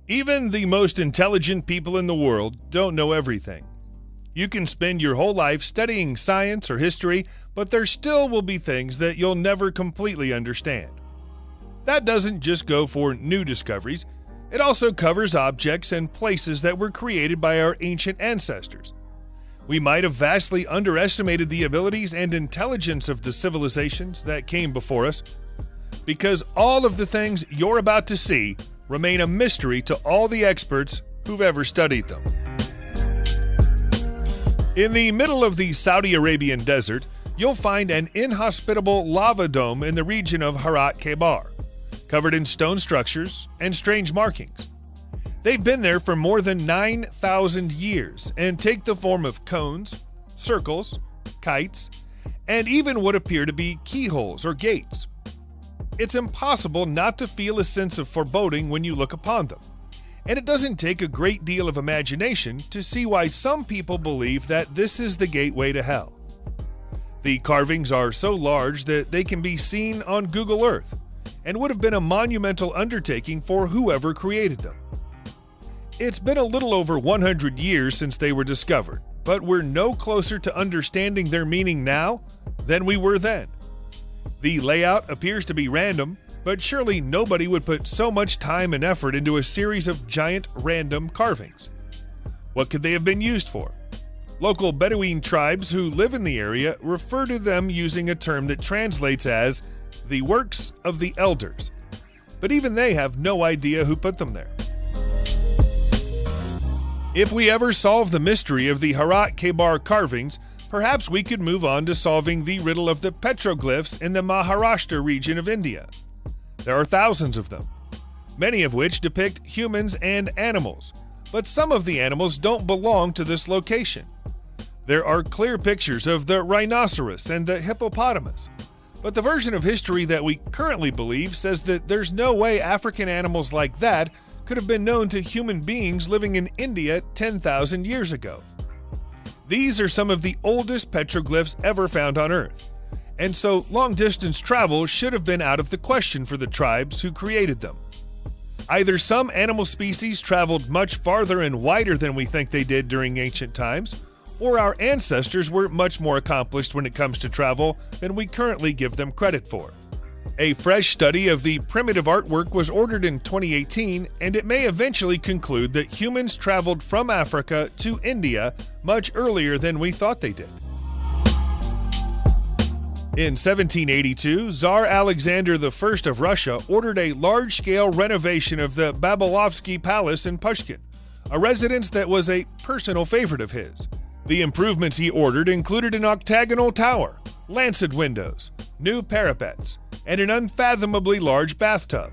Even the most intelligent people in the world don't know everything. You can spend your whole life studying science or history, but there still will be things that you'll never completely understand. That doesn't just go for new discoveries, it also covers objects and places that were created by our ancient ancestors. We might have vastly underestimated the abilities and intelligence of the civilizations that came before us, because all of the things you're about to see remain a mystery to all the experts who've ever studied them. In the middle of the Saudi Arabian desert, you'll find an inhospitable lava dome in the region of Harat Kebar, covered in stone structures and strange markings. They've been there for more than 9,000 years and take the form of cones, circles, kites, and even what appear to be keyholes or gates. It's impossible not to feel a sense of foreboding when you look upon them, and it doesn't take a great deal of imagination to see why some people believe that this is the gateway to hell. The carvings are so large that they can be seen on Google Earth, and would have been a monumental undertaking for whoever created them. It's been a little over 100 years since they were discovered, but we're no closer to understanding their meaning now than we were then. The layout appears to be random, but surely nobody would put so much time and effort into a series of giant random carvings. What could they have been used for? Local Bedouin tribes who live in the area refer to them using a term that translates as the works of the elders, but even they have no idea who put them there. If we ever solve the mystery of the Harat Kebar carvings, perhaps we could move on to solving the riddle of the petroglyphs in the Maharashtra region of India. There are thousands of them, many of which depict humans and animals, but some of the animals don't belong to this location. There are clear pictures of the rhinoceros and the hippopotamus, but the version of history that we currently believe says that there's no way African animals like that could have been known to human beings living in India 10,000 years ago. These are some of the oldest petroglyphs ever found on Earth, and so long-distance travel should have been out of the question for the tribes who created them. Either some animal species traveled much farther and wider than we think they did during ancient times, or our ancestors were much more accomplished when it comes to travel than we currently give them credit for. A fresh study of the primitive artwork was ordered in 2018, and it may eventually conclude that humans traveled from Africa to India much earlier than we thought they did. In 1782, Tsar Alexander I of Russia ordered a large-scale renovation of the Babalovsky Palace in Pushkin, a residence that was a personal favorite of his. The improvements he ordered included an octagonal tower, lancet windows, new parapets, and an unfathomably large bathtub.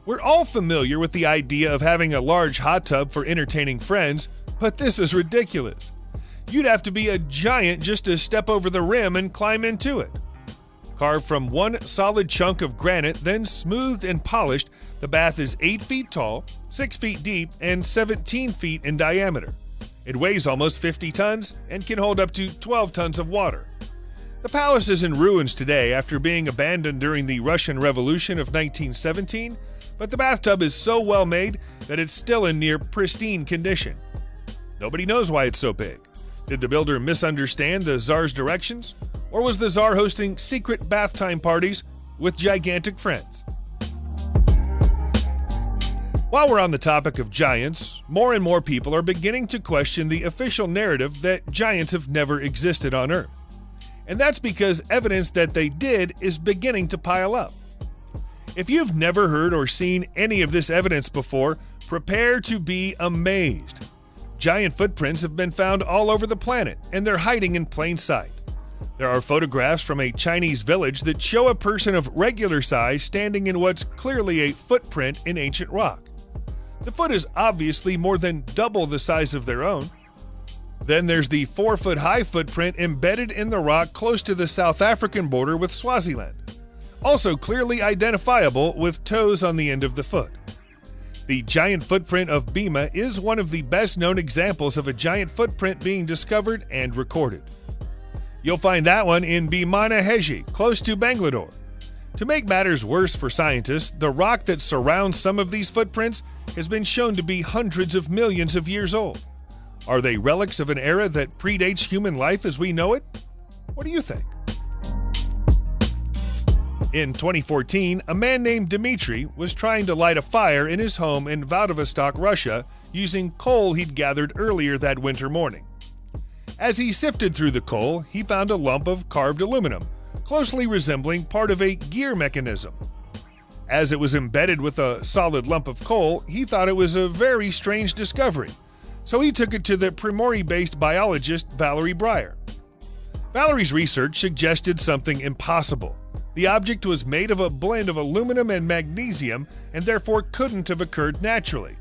We're all familiar with the idea of having a large hot tub for entertaining friends, but this is ridiculous. You'd have to be a giant just to step over the rim and climb into it. Carved from one solid chunk of granite, then smoothed and polished, the bath is 8 feet tall, 6 feet deep, and 17 feet in diameter. It weighs almost 50 tons and can hold up to 12 tons of water. The palace is in ruins today after being abandoned during the Russian Revolution of 1917, but the bathtub is so well made that it's still in near pristine condition. Nobody knows why it's so big. Did the builder misunderstand the Tsar's directions? Or was the Tsar hosting secret bath time parties with gigantic friends? While we're on the topic of giants, more and more people are beginning to question the official narrative that giants have never existed on Earth. And that's because evidence that they did is beginning to pile up. If you've never heard or seen any of this evidence before, prepare to be amazed. Giant footprints have been found all over the planet, and they're hiding in plain sight. There are photographs from a Chinese village that show a person of regular size standing in what's clearly a footprint in ancient rock. The foot is obviously more than double the size of their own. Then there's the 4-foot-high footprint embedded in the rock close to the South African border with Swaziland, also clearly identifiable with toes on the end of the foot. The giant footprint of Bhima is one of the best-known examples of a giant footprint being discovered and recorded. You'll find that one in Bhimana Heji, close to Bangalore. To make matters worse for scientists, the rock that surrounds some of these footprints has been shown to be hundreds of millions of years old. Are they relics of an era that predates human life as we know it? What do you think? In 2014, a man named Dmitry was trying to light a fire in his home in Vladivostok, Russia, using coal he'd gathered earlier that winter morning. As he sifted through the coal, he found a lump of carved aluminum, closely resembling part of a gear mechanism. As it was embedded with a solid lump of coal, he thought it was a very strange discovery, so he took it to the Primory-based biologist Valery Breyer. Valerie's research suggested something impossible. The object was made of a blend of aluminum and magnesium and therefore couldn't have occurred naturally.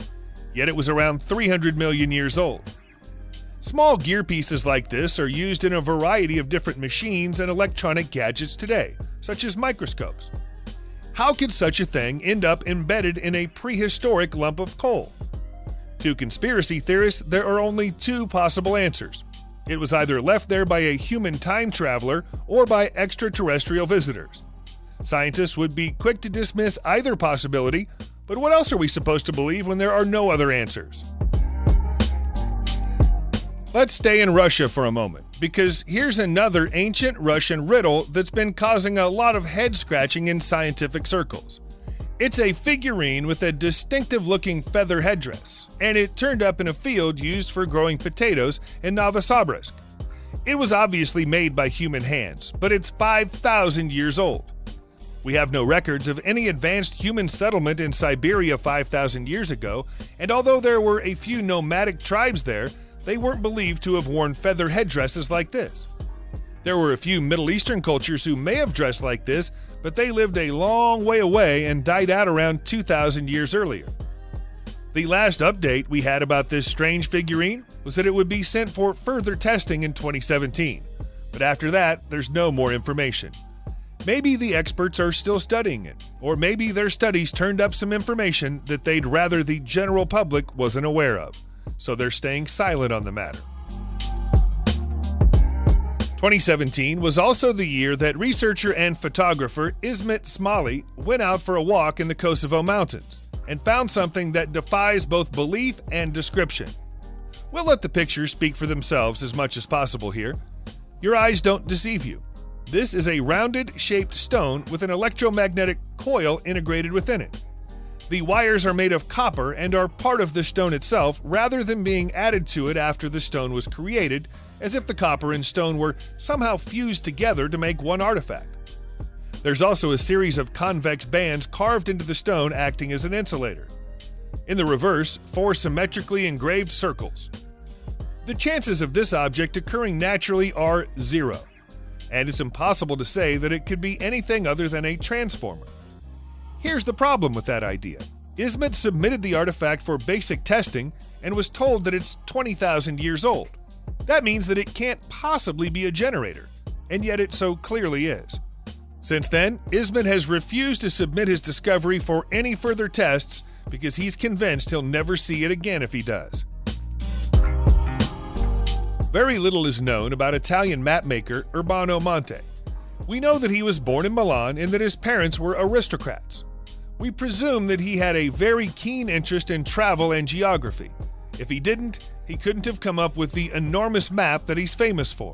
Yet it was around 300 million years old. Small gear pieces like this are used in a variety of different machines and electronic gadgets today, such as microscopes. How could such a thing end up embedded in a prehistoric lump of coal? To conspiracy theorists, there are only two possible answers. It was either left there by a human time traveler or by extraterrestrial visitors. Scientists would be quick to dismiss either possibility, but what else are we supposed to believe when there are no other answers? Let's stay in Russia for a moment, because here's another ancient Russian riddle that's been causing a lot of head-scratching in scientific circles. It's a figurine with a distinctive-looking feather headdress, and it turned up in a field used for growing potatoes in Novosibirsk. It was obviously made by human hands, but it's 5,000 years old. We have no records of any advanced human settlement in Siberia 5,000 years ago, and although there were a few nomadic tribes there, they weren't believed to have worn feather headdresses like this. There were a few Middle Eastern cultures who may have dressed like this, but they lived a long way away and died out around 2,000 years earlier. The last update we had about this strange figurine was that it would be sent for further testing in 2017, but after that, there's no more information. Maybe the experts are still studying it, or maybe their studies turned up some information that they'd rather the general public wasn't aware of, so they're staying silent on the matter. 2017 was also the year that researcher and photographer Ismet Smali went out for a walk in the Kosovo Mountains and found something that defies both belief and description. We'll let the pictures speak for themselves as much as possible here. Your eyes don't deceive you. This is a rounded, shaped stone with an electromagnetic coil integrated within it. The wires are made of copper and are part of the stone itself rather than being added to it after the stone was created, as if the copper and stone were somehow fused together to make one artifact. There's also a series of convex bands carved into the stone acting as an insulator. In the reverse, 4 symmetrically engraved circles. The chances of this object occurring naturally are 0, and it's impossible to say that it could be anything other than a transformer. Here's the problem with that idea. Ismet submitted the artifact for basic testing and was told that it's 20,000 years old. That means that it can't possibly be a generator, and yet it so clearly is. Since then, Ismet has refused to submit his discovery for any further tests because he's convinced he'll never see it again if he does. Very little is known about Italian mapmaker Urbano Monte. We know that he was born in Milan and that his parents were aristocrats. We presume that he had a very keen interest in travel and geography. If he didn't, he couldn't have come up with the enormous map that he's famous for.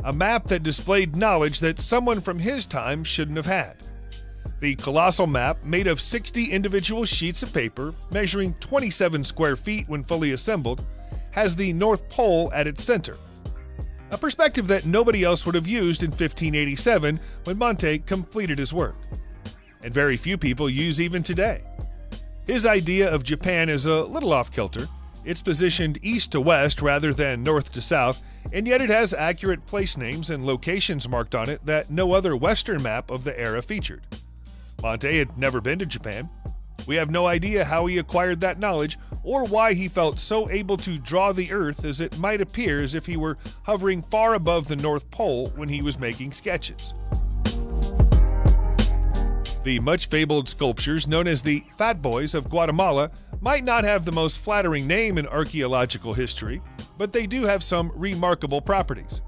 A map that displayed knowledge that someone from his time shouldn't have had. The colossal map, made of 60 individual sheets of paper, measuring 27 square feet when fully assembled, has the North Pole at its center. A perspective that nobody else would have used in 1587 when Monte completed his work, and very few people use even today. His idea of Japan is a little off-kilter. It's positioned east to west rather than north to south, and yet it has accurate place names and locations marked on it that no other Western map of the era featured. Monte had never been to Japan. We have no idea how he acquired that knowledge or why he felt so able to draw the Earth, as it might appear as if he were hovering far above the North Pole when he was making sketches. The much-fabled sculptures known as the Fat Boys of Guatemala might not have the most flattering name in archaeological history, but they do have some remarkable properties.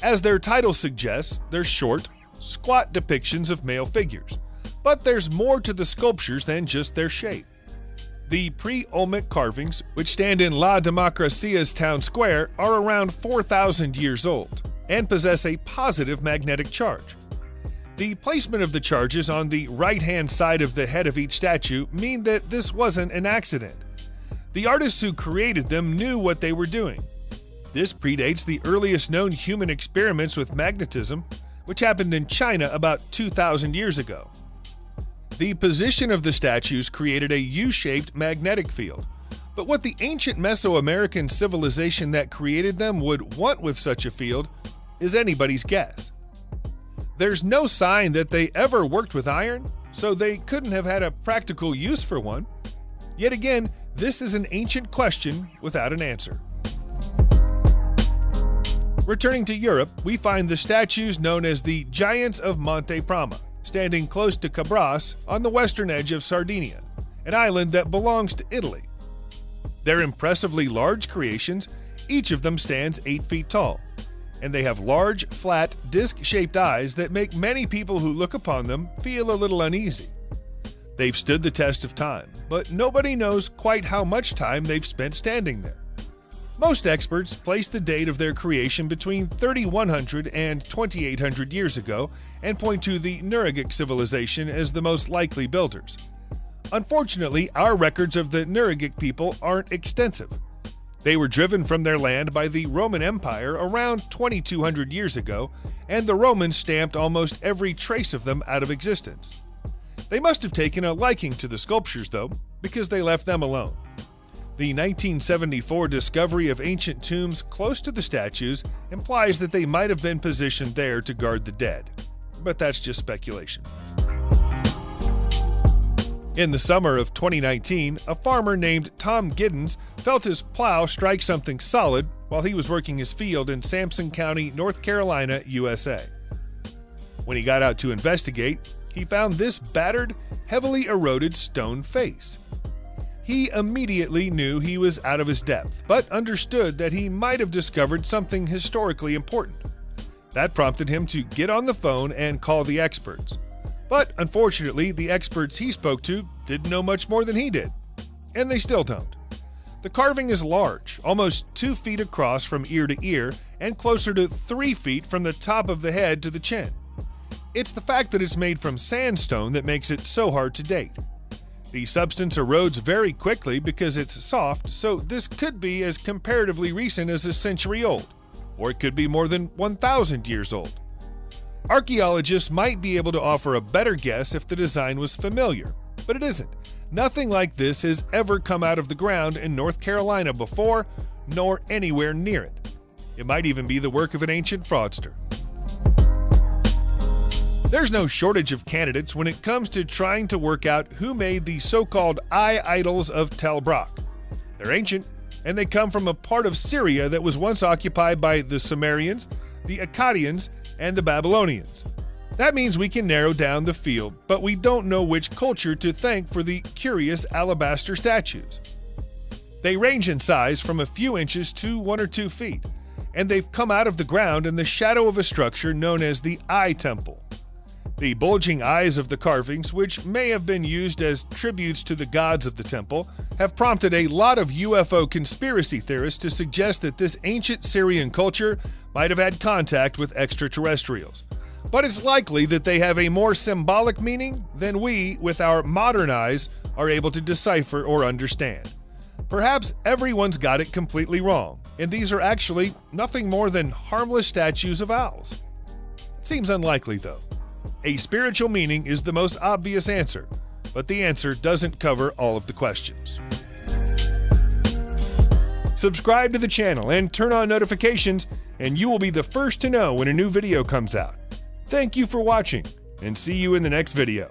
As their title suggests, they're short, squat depictions of male figures. But there's more to the sculptures than just their shape. The pre-Olmec carvings, which stand in La Democracia's town square, are around 4,000 years old and possess a positive magnetic charge. The placement of the charges on the right-hand side of the head of each statue mean that this wasn't an accident. The artists who created them knew what they were doing. This predates the earliest known human experiments with magnetism, which happened in China about 2,000 years ago. The position of the statues created a U-shaped magnetic field, but what the ancient Mesoamerican civilization that created them would want with such a field is anybody's guess. There's no sign that they ever worked with iron, so they couldn't have had a practical use for one. Yet again, this is an ancient question without an answer. Returning to Europe, we find the statues known as the Giants of Monte Prama, standing close to Cabras on the western edge of Sardinia, an island that belongs to Italy. They're impressively large creations, each of them stands 8 feet tall, and they have large, flat, disc-shaped eyes that make many people who look upon them feel a little uneasy. They've stood the test of time, but nobody knows quite how much time they've spent standing there. Most experts place the date of their creation between 3,100 and 2,800 years ago and point to the Nuraghic civilization as the most likely builders. Unfortunately, our records of the Nuraghic people aren't extensive. They were driven from their land by the Roman Empire around 2,200 years ago, and the Romans stamped almost every trace of them out of existence. They must have taken a liking to the sculptures, though, because they left them alone. The 1974 discovery of ancient tombs close to the statues implies that they might have been positioned there to guard the dead, but that's just speculation. In the summer of 2019, a farmer named Tom Giddens felt his plow strike something solid while he was working his field in Sampson County, North Carolina, USA. When he got out to investigate, he found this battered, heavily eroded stone face. He immediately knew he was out of his depth, but understood that he might have discovered something historically important. That prompted him to get on the phone and call the experts. But unfortunately, the experts he spoke to didn't know much more than he did. And they still don't. The carving is large, almost 2 feet across from ear to ear, and closer to 3 feet from the top of the head to the chin. It's the fact that it's made from sandstone that makes it so hard to date. The substance erodes very quickly because it's soft, so this could be as comparatively recent as a century old, or it could be more than 1,000 years old. Archaeologists might be able to offer a better guess if the design was familiar, but it isn't. Nothing like this has ever come out of the ground in North Carolina before, nor anywhere near it. It might even be the work of an ancient fraudster. There's no shortage of candidates when it comes to trying to work out who made the so-called eye idols of Tel Brak. They're ancient, and they come from a part of Syria that was once occupied by the Sumerians, the Akkadians, and the Babylonians. That means we can narrow down the field, but we don't know which culture to thank for the curious alabaster statues. They range in size from a few inches to 1 or 2 feet, and they've come out of the ground in the shadow of a structure known as the Eye Temple. The bulging eyes of the carvings, which may have been used as tributes to the gods of the temple, have prompted a lot of UFO conspiracy theorists to suggest that this ancient Syrian culture might have had contact with extraterrestrials. But it's likely that they have a more symbolic meaning than we, with our modern eyes, are able to decipher or understand. Perhaps everyone's got it completely wrong, and these are actually nothing more than harmless statues of owls. It seems unlikely, though. A spiritual meaning is the most obvious answer, but the answer doesn't cover all of the questions. Subscribe to the channel and turn on notifications, and you will be the first to know when a new video comes out. Thank you for watching, and see you in the next video.